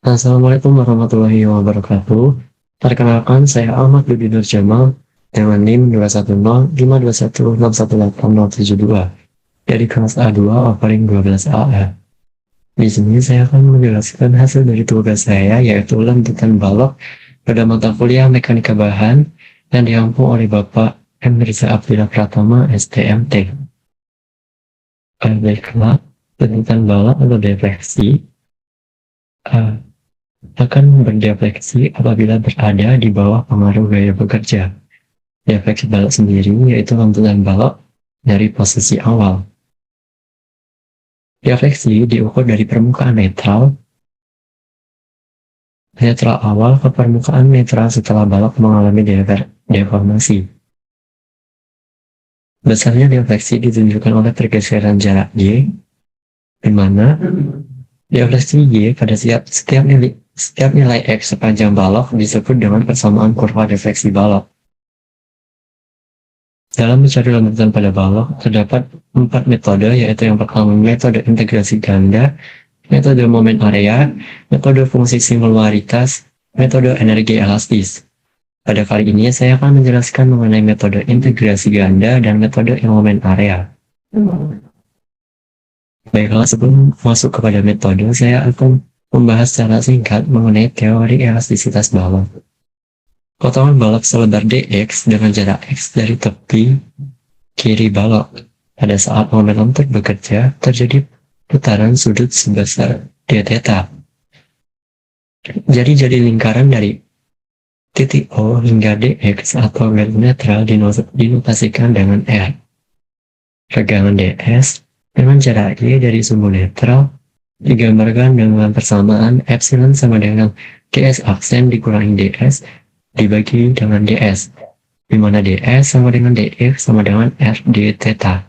Assalamualaikum warahmatullahi wabarakatuh. Perkenalkan, saya Ahmad Budi Nur Jamal dengan NIM 21052161872 dari kelas A2 offering 12AA. Di sini saya akan menjelaskan hasil dari tugas saya, yaitu lentukan balok pada mata kuliah Mekanika Bahan yang diampu oleh Bapak M. Riza Abdillah Pratama, STMT. Baiklah, lentukan balok atau defleksi akan berdefleksi apabila berada di bawah pengaruh gaya bekerja. Defleksi balok sendiri yaitu lentukan balok dari posisi awal. Defleksi diukur dari permukaan netral awal ke permukaan netral setelah balok mengalami deformasi. Besarnya defleksi ditunjukkan oleh pergeseran jarak Y, di mana defleksi Y pada setiap nilai X sepanjang balok disebut dengan persamaan kurva defleksi balok. Dalam mencari lentukan pada balok, terdapat 4 metode, yaitu yang pertama metode integrasi ganda, metode momen area, metode fungsi singularitas, metode energi elastis. Pada kali ini saya akan menjelaskan mengenai metode integrasi ganda dan metode momen area. Baiklah, sebelum masuk kepada metode, saya akan membahas secara singkat mengenai teori elastisitas balok. Potongan balok selebar dx dengan jarak x dari tepi kiri balok. Pada saat momentum bekerja, terjadi putaran sudut sebesar d theta. Jadi lingkaran dari titik O hingga dx atau garis netral dinotasikan dengan R. Regangan ds dengan jarak y dari sumbu netral digambarkan dengan persamaan epsilon sama dengan ds aksen dikurangi ds dibagi dengan ds, di mana ds sama dengan dx sama dengan r d theta.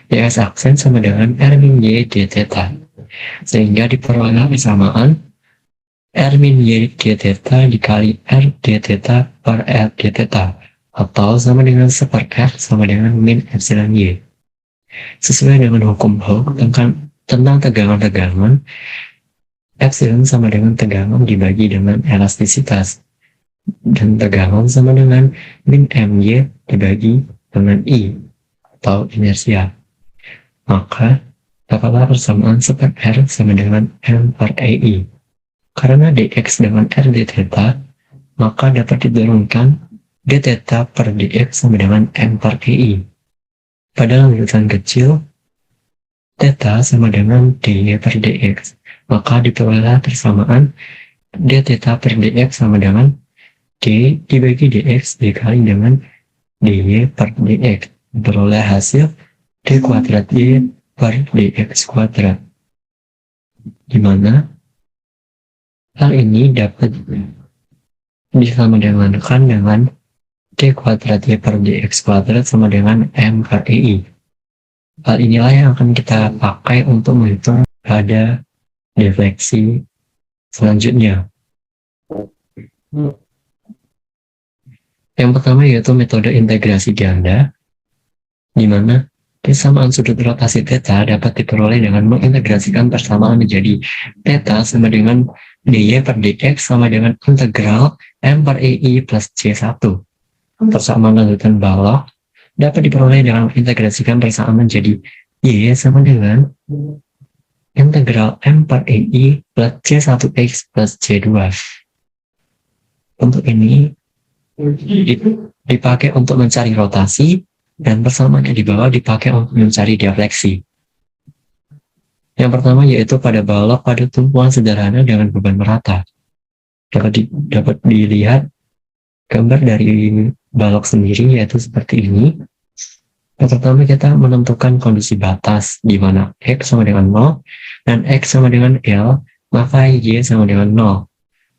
ds aksen sama dengan r min y d theta, sehingga diperoleh persamaan r min y d theta dikali r d theta per r d theta, atau sama dengan 1/r sama dengan min epsilon y. Sesuai dengan hukum Hooke tentang tegangan-tegangan, epsilon sama dengan tegangan dibagi dengan elastisitas, dan tegangan sama dengan min my dibagi dengan I atau inersia. Maka dapatlah persamaan 1/r sama dengan m per ai. Karena dx dengan r d theta, maka dapat diturunkan d theta per dx sama dengan m per ai. Pada lanjutan kecil, theta sama dengan dy per dx, maka diperoleh persamaan d theta per dx sama dengan d dibagi dx dikali dengan dy per dx, beroleh hasil d kuadrat y per dx kuadrat, di mana hal ini dapat disamakan dengan d kuadrat y per dx kuadrat sama dengan m per ai. Hal inilah yang akan kita pakai untuk menghitung pada defleksi selanjutnya. Yang pertama yaitu metode integrasi ganda, di mana persamaan sudut rotasi theta dapat diperoleh dengan mengintegrasikan persamaan menjadi theta sama dengan dy per dx sama dengan integral m per ai plus c1. Persamaan lanjutan balok dapat diperoleh dengan mengintegrasikan persamaan menjadi y sama dengan integral m per ai plus c1x plus c2. Untuk ini dipakai untuk mencari rotasi, dan persamaan yang di bawah dipakai untuk mencari defleksi. Yang pertama yaitu pada balok pada tumpuan sederhana dengan beban merata. Dapat dilihat gambar dari balok sendiri, yaitu seperti ini. Yang pertama kita menentukan kondisi batas, di mana x sama dengan 0 dan x sama dengan L, maka y sama dengan 0.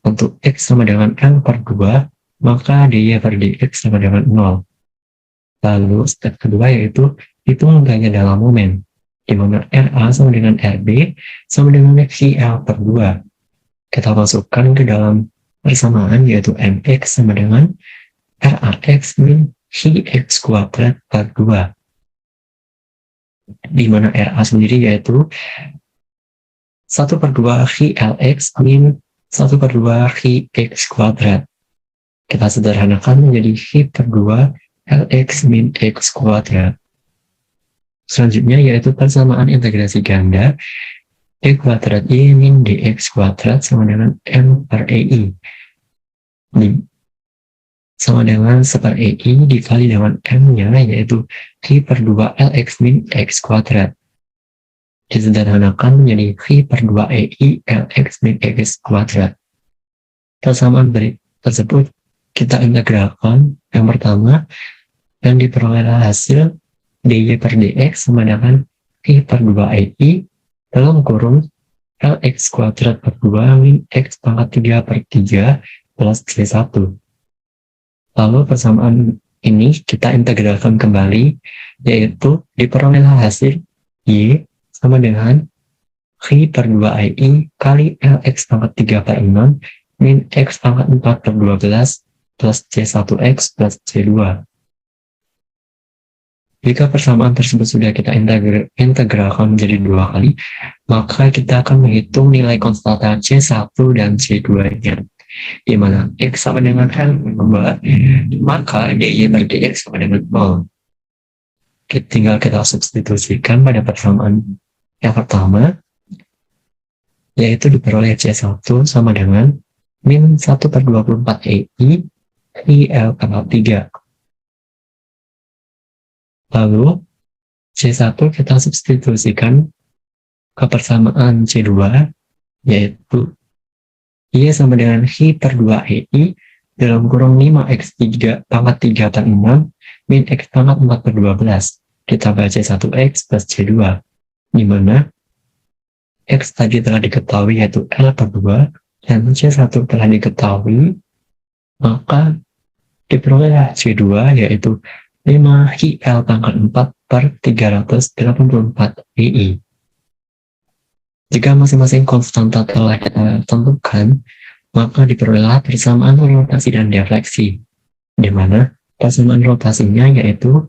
Untuk x sama dengan L per 2, maka dy per dx sama dengan 0. Lalu step kedua yaitu hitung gaya dalam momen, di mana RA sama dengan RB sama dengan XL per 2. Kita masukkan ke dalam persamaan yaitu mx sama dengan RAX min X kuadrat per 2. Di mana RA sendiri yaitu 1/2 Xi Lx min 1/2 Xi X kuadrat. Kita sederhanakan menjadi Xi/2 Lx min X kuadrat. Selanjutnya yaitu persamaan integrasi ganda D kuadrat I min dx kuadrat sama dengan M per EI. Sama dengan 1/EI dikali dengan M-nya yaitu Xi/2 Lx min X kuadrat. Disederhanakan menjadi Xi/2 EI Lx min X kuadrat. Persamaan tersebut kita integralkan yang pertama dan diperolehlah hasil dy per dx sama dengan Xi/2 EI dalam kurung Lx kuadrat per 2 min X pangkat 3 per 3 plus C1. Lalu persamaan ini kita integralkan kembali, yaitu diperolehlah hasil Y sama dengan Xi/2 EI kali Lx pangkat 3 per 6 min X pangkat 4 per 12 plus C1X plus C2. Jika persamaan tersebut sudah kita integralkan menjadi 2 kali, maka kita akan menghitung nilai konstanta C1 dan C2-nya. Di mana X sama dengan L, maka dy per dx sama dengan 0. Tinggal kita substitusikan pada persamaan yang pertama, yaitu diperoleh C1 sama dengan min 1/24 EI I L pangkat 3. Lalu C1 kita substitusikan ke persamaan C2, yaitu Y sama dengan Xi/2 EI dalam kurung 5x3 pangkat 3 per 6 min X pangkat 4 per 12 ditambah C1X plus C2, di mana X tadi telah diketahui yaitu L per 2 dan C1 telah diketahui, maka diperoleh C2 yaitu 5 IL pangkat 4 per 384 EI. Jika masing-masing konstanta telah kita tentukan, maka diperoleh persamaan rotasi dan defleksi, di mana persamaan rotasinya yaitu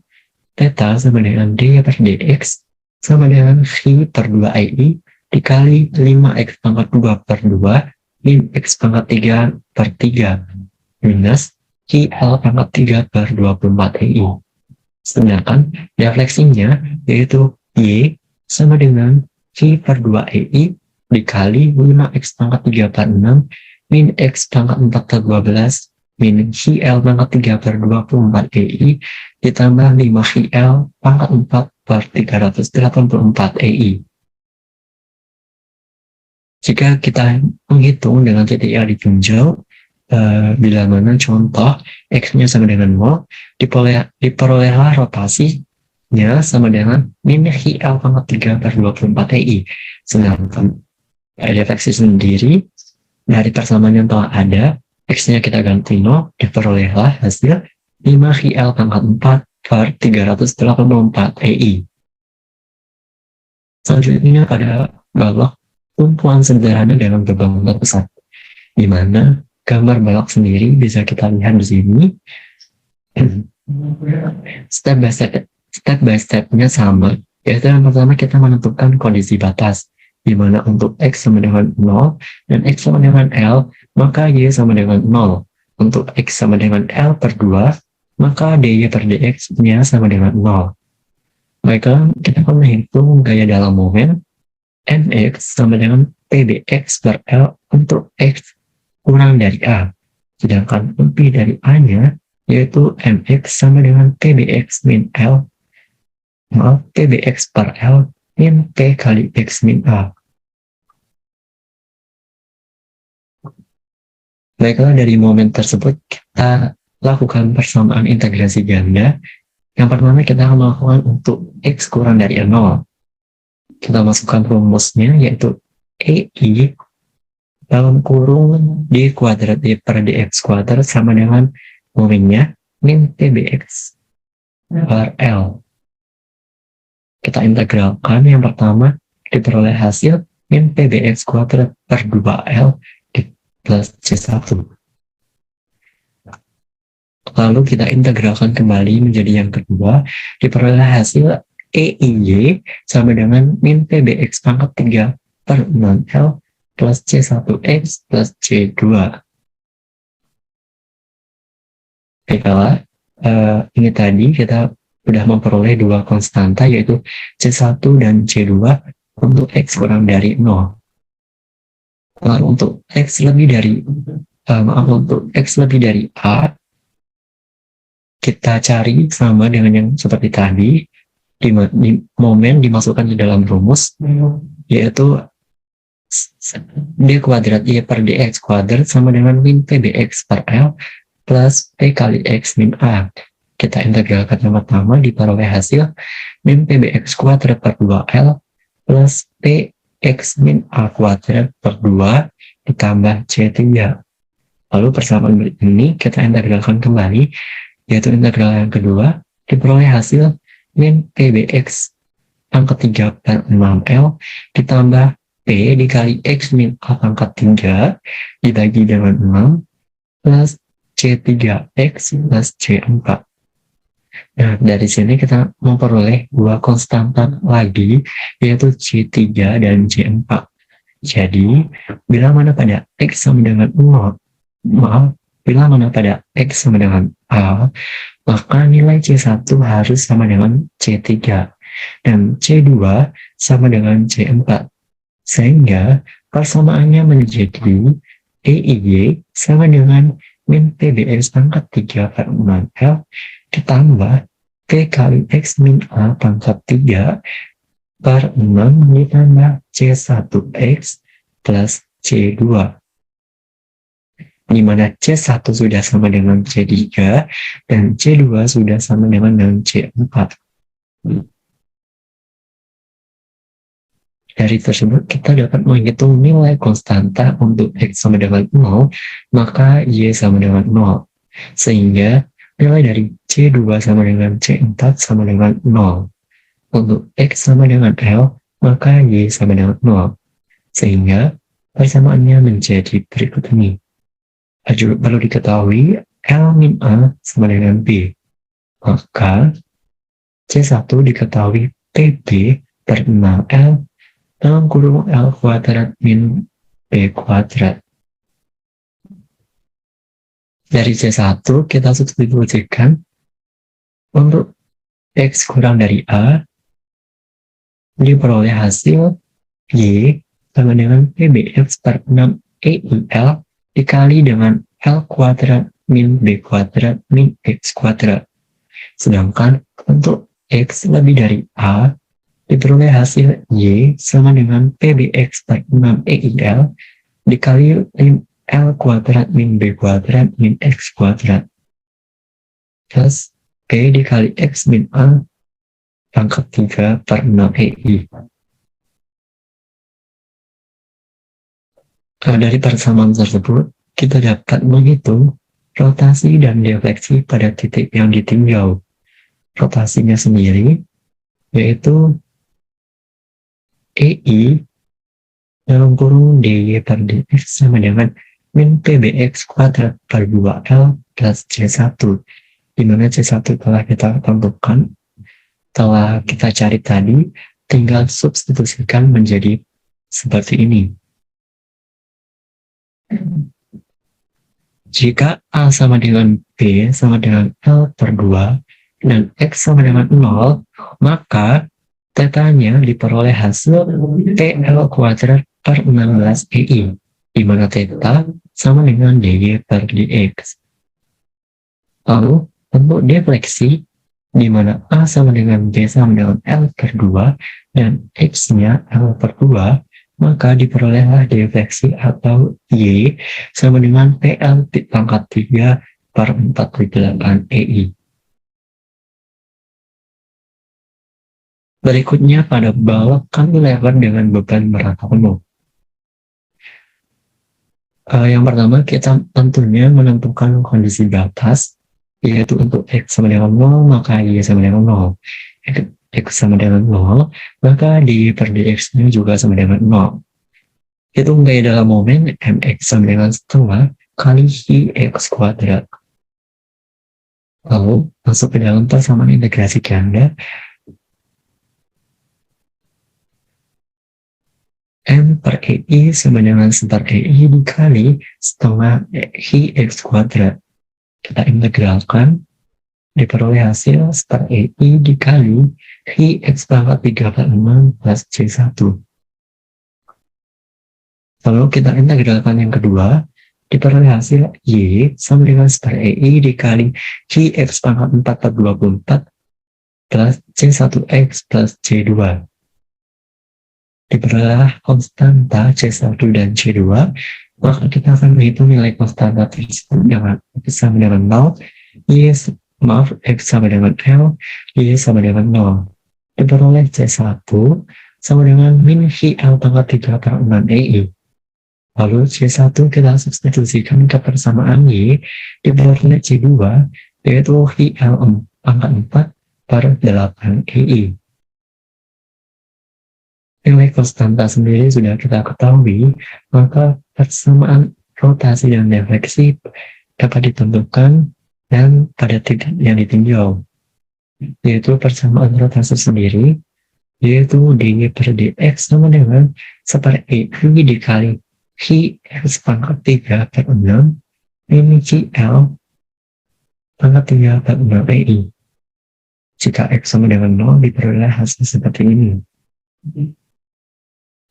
theta sama dengan d per dx sama dengan Xi/2 EI dikali 5x pangkat 2 per 2 min x pangkat 3 per 3 minus IL pangkat 3 per 24 EI. Sedangkan defleksinya yaitu Y sama dengan Xi/2 EI dikali 5x pangkat 3 per 6 min x pangkat 4 per 12 min IL pangkat 3 per 24 EI ditambah 5 IL pangkat 4 per 384 EI. Jika kita menghitung dengan titik yang ditunjuk, bila mana contoh X-nya sama dengan 0, diperolehlah rotasinya sama dengan min IL pangkat 3 per 24 EI. Sedangkan defleksi sendiri dari persamaan yang telah ada, X-nya kita ganti 0, diperolehlah hasil 5 IL pangkat 4 per 384 EI. Selanjutnya pada balok tumpuan sederhana dalam gerbang besar, di mana gambar balok sendiri bisa kita lihat di sini. Step by stepnya sama, yaitu yang pertama kita menentukan kondisi batas, di mana untuk X sama dengan 0 dan X sama dengan L, maka Y sama dengan 0. Untuk X sama dengan L per 2, maka dy per dx-nya sama dengan 0. Maka kita akan menghitung gaya dalam momen Mx sama dengan Pbx per L untuk X kurang dari A. Sedangkan lebih dari A-nya, yaitu Mx sama dengan Pbx min L, Pbx per L min P kali X min A. Baiklah, dari momen tersebut kita lakukan persamaan integrasi ganda. Yang pertama kita akan melakukan untuk X kurang dari 0. Kita masukkan rumusnya yaitu EI dalam kurung d kuadrat d per dx kuadrat sama dengan momennya min Pbx per L. Kita integralkan, yang pertama diperoleh hasil min Pbx kuadrat per 2L plus C1. Lalu kita integralkan kembali menjadi yang kedua, diperoleh hasil EIY sama dengan min Pbx pangkat per 6L plus C1X plus C2. Baiklah, ini tadi kita sudah memperoleh dua konstanta yaitu C1 dan C2 untuk X kurang dari 0. Lalu untuk X lebih dari untuk X lebih dari A, kita cari sama dengan yang seperti tadi, di momen dimasukkan di dalam rumus, yaitu d kuadrat y per dx kuadrat sama dengan min p dx per L plus p kali x min a. Kita integralkan pertama diperoleh hasil min p dx kuadrat per 2L plus p x min a kuadrat per 2 ditambah C3. Lalu persamaan ini kita integralkan kembali, yaitu integral yang kedua diperoleh hasil min pbx pangkat 3 per 6L ditambah P dikali X min A pangkat 3 dibagi dengan 6 plus C3X plus C4. Nah, dari sini kita memperoleh dua konstanta lagi, yaitu C3 dan C4. Jadi, bila mana pada X sama dengan 0, bila mana pada X sama dengan A, maka nilai C1 harus sama dengan C3, dan C2 sama dengan C4. Sehingga persamaannya menjadi EIY sama dengan min PBX pangkat 3 per 6L ditambah P kali X min A pangkat 3 per 6 ditambah C1X plus C2. Di mana C1 sudah sama dengan C3 dan C2 sudah sama dengan C4. Dari tersebut kita dapat menghitung nilai konstanta untuk X sama dengan 0, maka Y sama dengan 0. Sehingga nilai dari C2 sama dengan C4 sama dengan 0. Untuk X sama dengan L, maka Y sama dengan 0. Sehingga persamaannya menjadi berikut ini. Perlu diketahui L min A sama dengan B. Maka C1 diketahui PB per 6L dalam kurung L kuadrat min B kuadrat. Dari C1 kita substitusikan untuk X kurang dari A, diperoleh hasil Y sama dengan PBX per 6 EIL dikali dengan L kuadrat min B kuadrat min X kuadrat. Sedangkan untuk X lebih dari A, diperoleh hasil Y sama dengan PBX per 6 EIL dikali L kuadrat min B kuadrat min X kuadrat plus P dikali X min A pangkat 3 per 6 EI. Dari persamaan tersebut, kita dapat menghitung rotasi dan defleksi pada titik yang ditinjau. Rotasinya sendiri yaitu EI dalam kurung DY per DX sama dengan min PBX kuadrat per 2L plus C1, di mana C1 telah kita tentukan, telah kita cari tadi, tinggal substitusikan menjadi seperti ini. Jika A sama dengan B sama dengan L per 2 dan X sama dengan 0, maka tetanya diperoleh hasil TL kuadrat per 16 EI, di mana theta sama dengan DY per DX. Lalu, untuk defleksi, di mana A sama dengan B sama dengan L per 2 dan X-nya L per 2, maka diperolehlah defleksi atau Y sama dengan PL pangkat 3 per 48 EI. Berikutnya pada balok cantilever dengan beban merata penuh. Yang pertama kita tentunya menentukan kondisi batas, yaitu untuk X sama dengan 0 maka Y sama dengan 0. X sama dengan 0 maka DY per DX-nya juga sama dengan 0. Hitung gaya dalam momen MX sama dengan setengah kali IX kuadrat. Lalu masuk ke dalam persamaan integrasi ganda. M per EI sama dengan seper EI dikali setengah Hi X kuadrat. Kita integralkan, diperoleh hasil seper EI dikali Hi X pangkat 3 per 6 plus C1. Lalu kita integralkan yang kedua, diperoleh hasil Y sama dengan seper EI dikali Hi X pangkat 4 per 24 plus C1X plus C2. Diperoleh konstanta C1 dan C2, maka kita akan menghitung nilai konstanta tersebut dengan X sama dengan 0, X sama dengan L, Y sama dengan 0. Diperoleh C1 sama dengan min Hi L pangkat 3 per 6 EI. Lalu C1 kita substitusikan ke persamaan Y, diperoleh C2, yaitu Hi L pangkat 4 per 8 EI. Nilai konstanta sendiri sudah kita ketahui, maka persamaan rotasi dan defleksi dapat ditentukan dan pada titik yang ditinjau, yaitu persamaan rotasi sendiri, yaitu dy per dx sama dengan seper EI dikali Hi X pangkat 3 per 6 min Hi L pangkat 3 per 6 EI. Jika X sama dengan 0, diperoleh hasil seperti ini.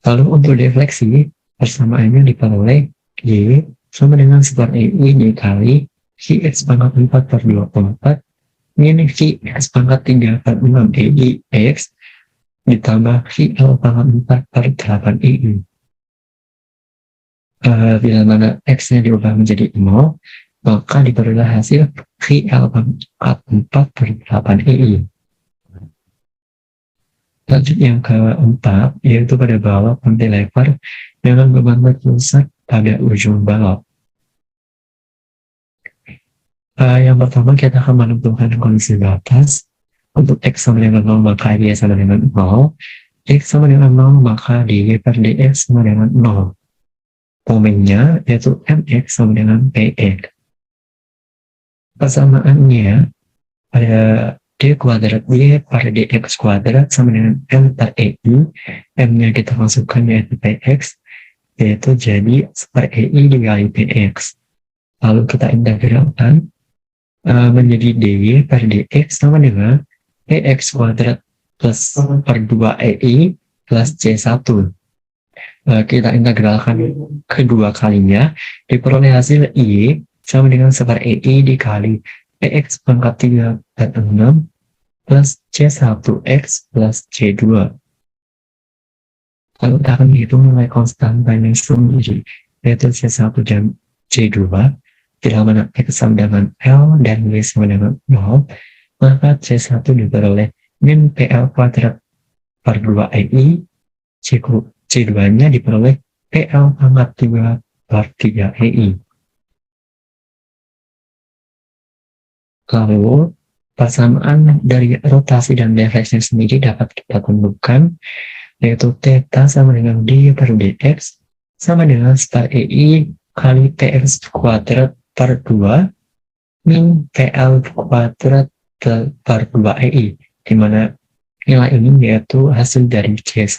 Lalu untuk defleksi, persamaannya diperoleh Y sama dengan seper EI dikali Hi X pangkat 4 per 24 min Hi X pangkat 3 per 6 EI X ditambah Hi L pangkat 4 per 8 EI. Bila mana X-nya diubah menjadi 0, maka diperoleh hasil Hi L pangkat 4 per 8 EI. Lanjut yang keempat, yaitu pada balok cantilever dengan beban berpusat pada ujung balok. Yang pertama kita akan menentukan kondisi batas. Untuk X sama dengan 0 maka Y sama dengan 0. X sama dengan 0 maka dy per dx sama dengan 0. Momennya yaitu Mx sama dengan Px. Persamaannya pada D kuadrat Y per dx kuadrat sama dengan M per EI. M-nya kita masukkan yaitu Px, yaitu jadi seper EI dikali Px. Lalu kita integralkan menjadi dy per dx sama dengan Px kuadrat plus per 2 EI plus C1. Kita integralkan kedua kalinya, diperoleh hasil Y sama dengan seper EI dikali Px pangkat 3 per 6 plus C1X plus C2. Kalau kita akan menghitung nilai konstantanya sendiri, yaitu C1 dan C2, bila mana X sama dengan L dan Y sama dengan 0, maka C1 diperoleh min PL kuadrat per 2 EI, C2-nya diperoleh PL pangkat 3 per 3 EI. Lalu, persamaan dari rotasi dan defleksi sendiri dapat kita tentukan, yaitu θ sama dengan dy per dx sama dengan seper EI kali Px kuadrat per 2 min PL kuadrat per 2 EI, di mana nilai ini yaitu hasil dari C1.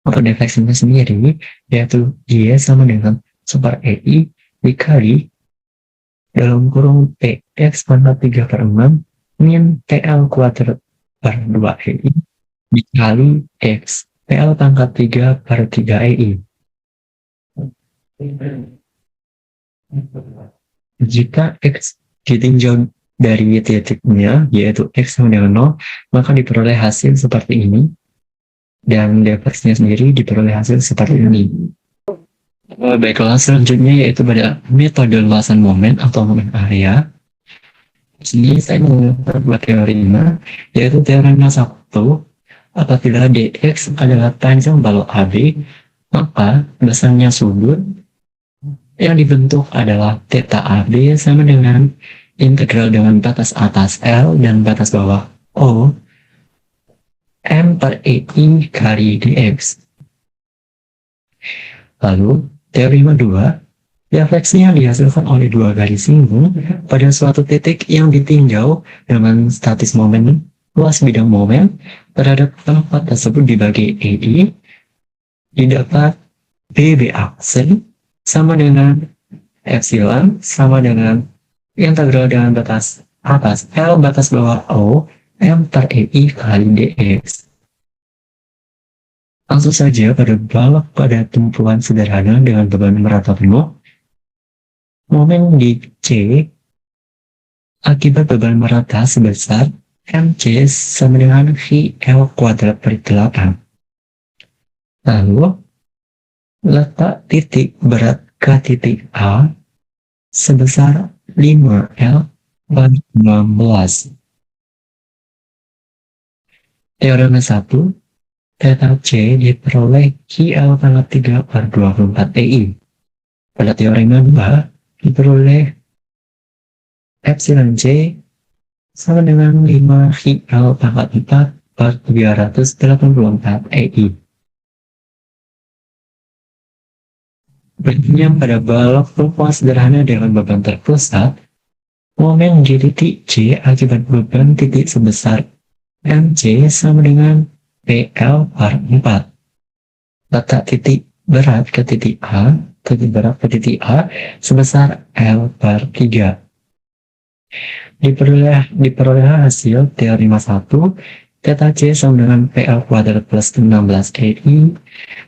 Untuk defleksinya sendiri, yaitu Y sama dengan seper EI dikali dalam kurung Px pangkat 3 per 6 min PL kuadrat per 2 EI dikali X PL pangkat 3 per 3 EI. Jika X ditinjau dari titiknya, yaitu X sama dengan 0, maka diperoleh hasil seperti ini, dan defleksinya sendiri diperoleh hasil seperti ini. Baiklah, selanjutnya yaitu pada metode luasan momen atau momen area. Di sini saya menggunakan buat teorinya, yaitu teorema 1. Apabila dx adalah panjang balok AB, maka besarnya sudut yang dibentuk adalah θ AB sama dengan integral dengan batas atas L dan batas bawah O M per EI kali dx. Lalu, teorema 2, defleksi yang dihasilkan oleh dua garis ini pada suatu titik yang ditinjau dengan statis momen luas bidang momen terhadap tempat tersebut dibagi EI, didapat BB aksen sama dengan epsilon sama dengan integral dengan batas atas L batas bawah O M per EI kali dx. Langsung saja pada tumpuan sederhana dengan beban merata penuh, momen di C akibat beban merata sebesar mc sama dengan VL kuadrat per 8. Lalu, letak titik berat ke titik A sebesar 5L per 16. Teorema 1, theta C diperoleh QL pangkat 3 per 24 EI. Pada teorema 2, diperoleh epsilon C sama dengan 5 QL pangkat 4 per 384 EI. Berikutnya pada balok tumpuan sederhana dengan beban terpusat, momen di titik C akibat beban titik sebesar mc sama dengan PL per 4. Letak titik berat ke titik A, sebesar L per 3. Diperoleh hasil teorema 1, theta C sama dengan PL kuadrat plus 16 EI,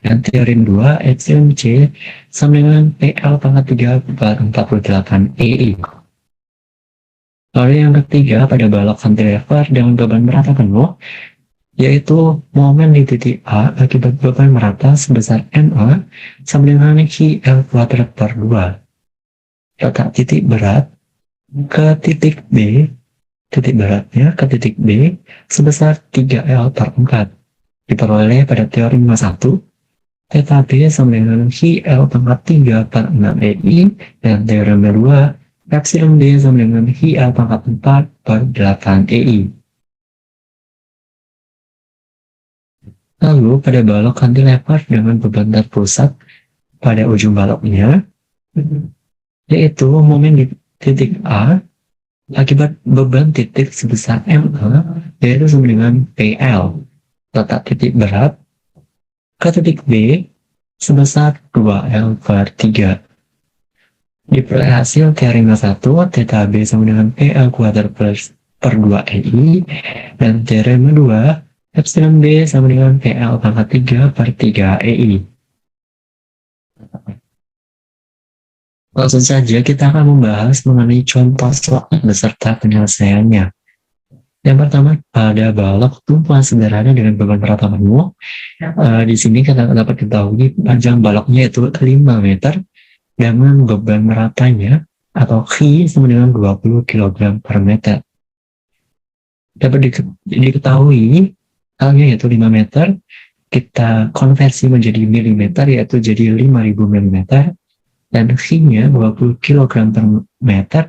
dan teorema 2, epsilon C sama dengan PL pangkat 3 per 48 EI. Lalu yang ketiga pada balok cantilever dengan beban merata penuh, yaitu momen di titik A akibat beban merata sebesar MA sama dengan QL kuadrat per 2. Letak titik berat ke titik B, titik beratnya ke titik B sebesar 3L per 4. Diperoleh pada teorema 1, theta B sama dengan QL pangkat 3 per 6 EI, dan teorema 2, epsilon D sama dengan QL pangkat 4 per 8 EI. Lalu pada balok cantilever dengan beban terpusat pada ujung baloknya, yaitu momen di titik A akibat beban titik sebesar MA, yaitu sama dengan PL. Letak titik berat ke titik B sebesar 2L per 3. Diperoleh hasil teorema 1, theta B sama dengan PL kuadrat plus per 2 EI, dan teorema 2, epsilon B sama dengan PL pangkat 3 per 3 EI. Langsung saja kita akan membahas mengenai contoh soal beserta penyelesaiannya. Yang pertama, pada balok tumpuan sederhana dengan beban merata penuh. Di sini kita dapat ketahui panjang baloknya itu 5 meter dengan beban meratanya atau Q sama dengan 20 kg per meter. Dapat diketahui halnya yaitu 5 meter, kita konversi menjadi milimeter yaitu jadi 5000 mm, dan Q-nya 20 kg per meter,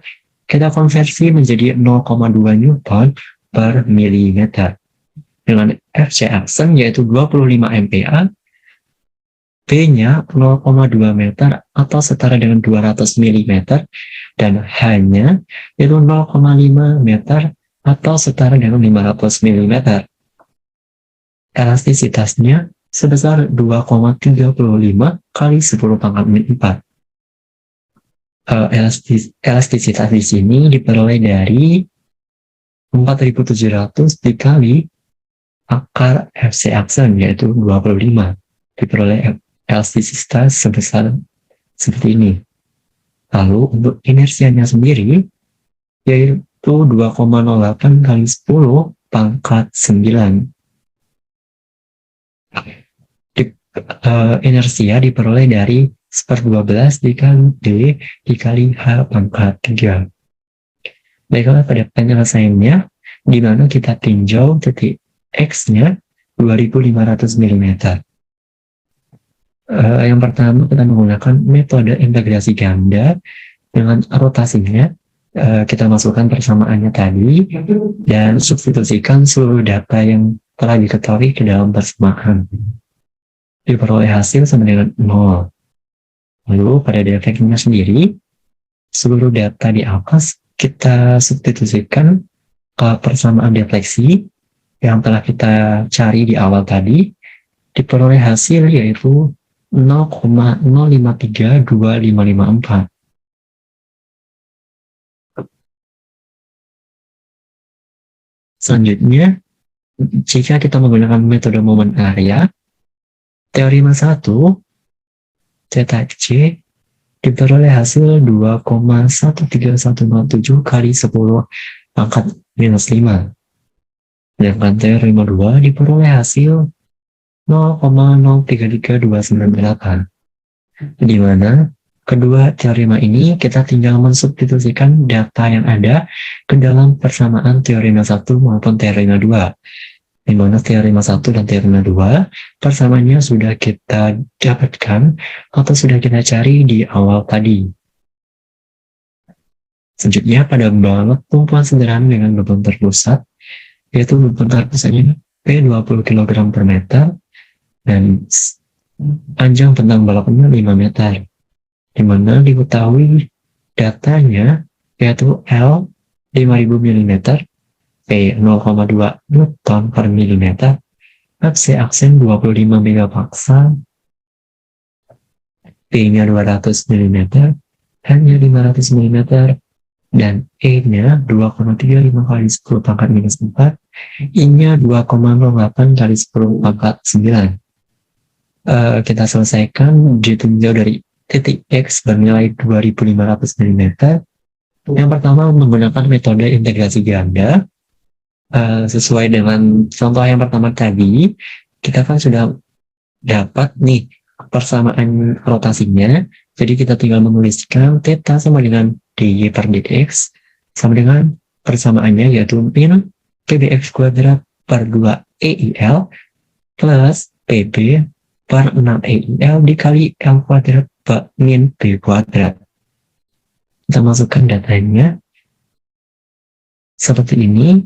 kita konversi menjadi 0,2 Newton per milimeter. Dengan FC aksen yaitu 25 MPa, P-nya 0,2 meter atau setara dengan 200 mm, dan H-nya yaitu 0,5 meter atau setara dengan 500 mm. Elastisitasnya sebesar 2,35 kali 10 pangkat min 4. Elastisitas di sini diperoleh dari 4700 dikali akar FC aksen yaitu 25. Diperoleh elastisitas sebesar seperti ini. Lalu untuk inersianya sendiri yaitu 2,08 kali 10 pangkat 9. Inersia diperoleh dari 1/12 dikali D dikali H pangkat 3. Baiklah pada penyelesaiannya, di mana kita tinjau titik X-nya 2500 mm. Yang pertama kita menggunakan metode integrasi ganda dengan rotasinya. Kita masukkan persamaannya tadi dan substitusikan seluruh data yang telah diketahui ke dalam persamaan. Diperoleh hasil sama dengan 0. Lalu pada defeknya sendiri, seluruh data di atas kita substitusikan ke persamaan defleksi yang telah kita cari di awal tadi, diperoleh hasil yaitu 0,05325554. Selanjutnya, jika kita menggunakan metode momen area, teorema 1, theta C diperoleh hasil 2,13107 kali 10 pangkat minus 5. Sedangkan teorema 2 diperoleh hasil 0,033298. Di mana kedua teorema ini kita tinggal mensubstitusikan data yang ada ke dalam persamaan teorema 1 maupun teorema 2. Di mana teorema 1 dan teorema 2 persamaannya sudah kita dapatkan atau sudah kita cari di awal tadi. Selanjutnya pada balok tumpuan sederhana dengan beban terpusat, yaitu beban terpusatnya P20 kg per meter dan panjang bentang baloknya 5 meter, di mana diketahui datanya yaitu L 5000 mm, P 0,2 Newton per milimeter, FC aksen 25 megapascal, P-nya 200 mm, H-nya 500 mm, dan E-nya 2,35 kali 10 pangkat minus 4, I-nya 2,08 kali 10 pangkat 9. Kita selesaikan ditinjau dari titik X bernilai 2500 mm. Yang pertama menggunakan metode integrasi ganda. Sesuai dengan contoh yang pertama tadi, kita kan sudah dapat nih persamaan rotasinya. Jadi kita tinggal menuliskan theta sama dengan dy per dx sama dengan persamaannya yaitu min pbx kuadrat per 2 EIL plus pb per 6 EIL dikali L kuadrat per min B kuadrat. Kita masukkan datanya seperti ini,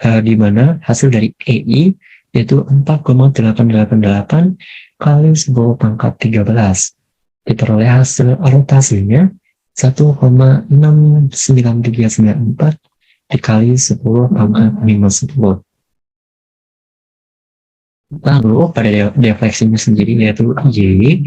di mana hasil dari EI yaitu 4,888 kali 10 pangkat 13. Diperoleh hasil rotasinya 1,69394 dikali 10 pangkat minus 10. Lalu pada defleksinya sendiri yaitu Y,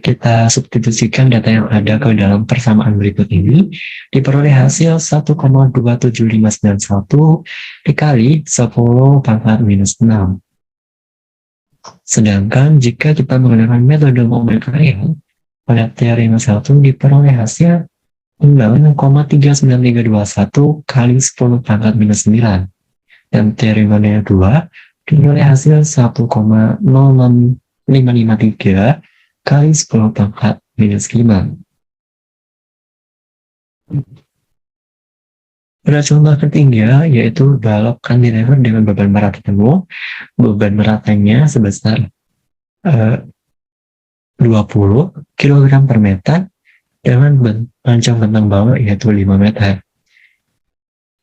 kita substitusikan data yang ada ke dalam persamaan berikut ini, diperoleh hasil 1,27591 dikali 10 pangkat minus 6. Sedangkan jika kita menggunakan metode momen area, pada teorema 1 diperoleh hasil 9,39321 kali 10 pangkat minus 9. Dan teorema 2 diperoleh hasil 1,06553 kali 10 pangkat minus 5. Pada contoh ketiga, yaitu balok cantilever dengan beban merata penuh, beban meratanya sebesar 20 kg per meter dengan panjang bentang bawah yaitu 5 meter.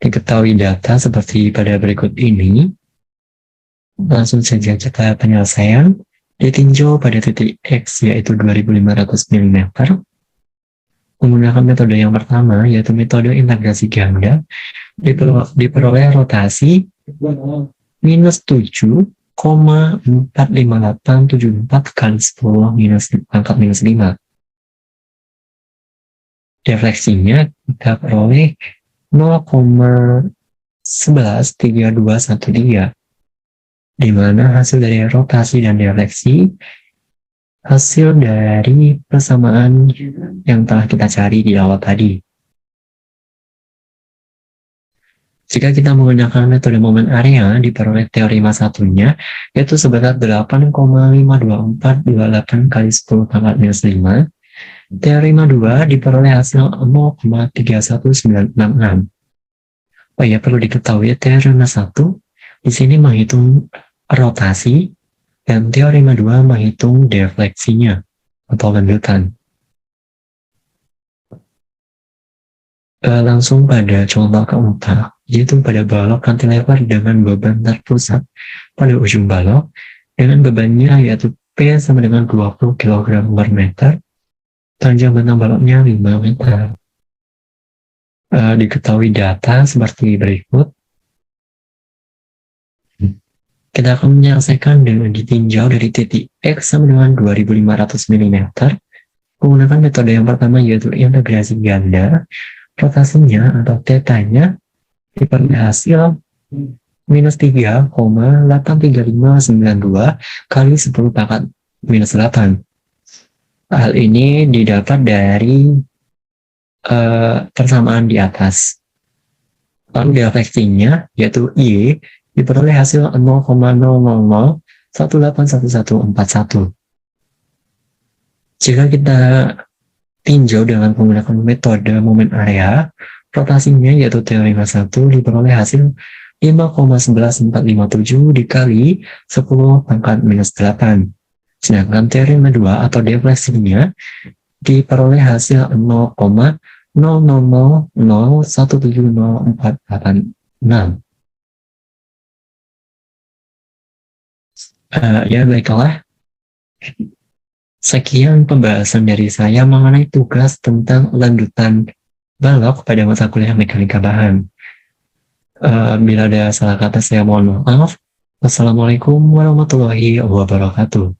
Diketahui data seperti pada berikut ini. Langsung saja kita penyelesaian. Ditinjau pada titik X yaitu 2500 mm. Menggunakan metode yang pertama yaitu metode integrasi ganda, diperoleh rotasi minus 7,45874 kali 10 minus pangkat minus 5. Defleksinya kita peroleh 0,113213, di mana hasil dari rotasi dan defleksi hasil dari persamaan yang telah kita cari di awal tadi. Jika kita menggunakan metode momen area, diperoleh teorema satunya yaitu sebesar 8,52428 kali 10 pangkat minus 5. Teorema 2 diperoleh hasil 0,31966. Oh ya, perlu diketahui teorema 1 di sini menghitung rotasi dan teorema 2 menghitung defleksinya atau lanjutan. Langsung pada contoh keempat, yaitu pada balok cantilever dengan beban terpusat pada ujung balok dengan bebannya yaitu P sama dengan 20 kg per meter, panjang bentang baloknya 5 meter. Diketahui data seperti berikut. Kita akan menyelesaikan dengan ditinjau dari titik X sama dengan 2500 mm menggunakan metode yang pertama yaitu integrasi ganda. Rotasinya atau θ-nya diberi hasil minus 3,83592 kali 10 pangkat minus 8. Hal ini didapat dari persamaan di atas. Lalu diafleksinya yaitu Y diperoleh hasil 0,000181141. Jika kita tinjau dengan menggunakan metode momen area, rotasinya yaitu teorema 1 diperoleh hasil 5,11457 dikali 10 pangkat minus 8. Sedangkan teorema 2 atau defleksinya diperoleh hasil 0,000170486. Ya baiklah, sekian pembahasan dari saya mengenai tugas tentang lanjutan balok pada mata kuliah mekanika bahan. Bila ada salah kata saya mohon maaf. Wassalamualaikum warahmatullahi wabarakatuh.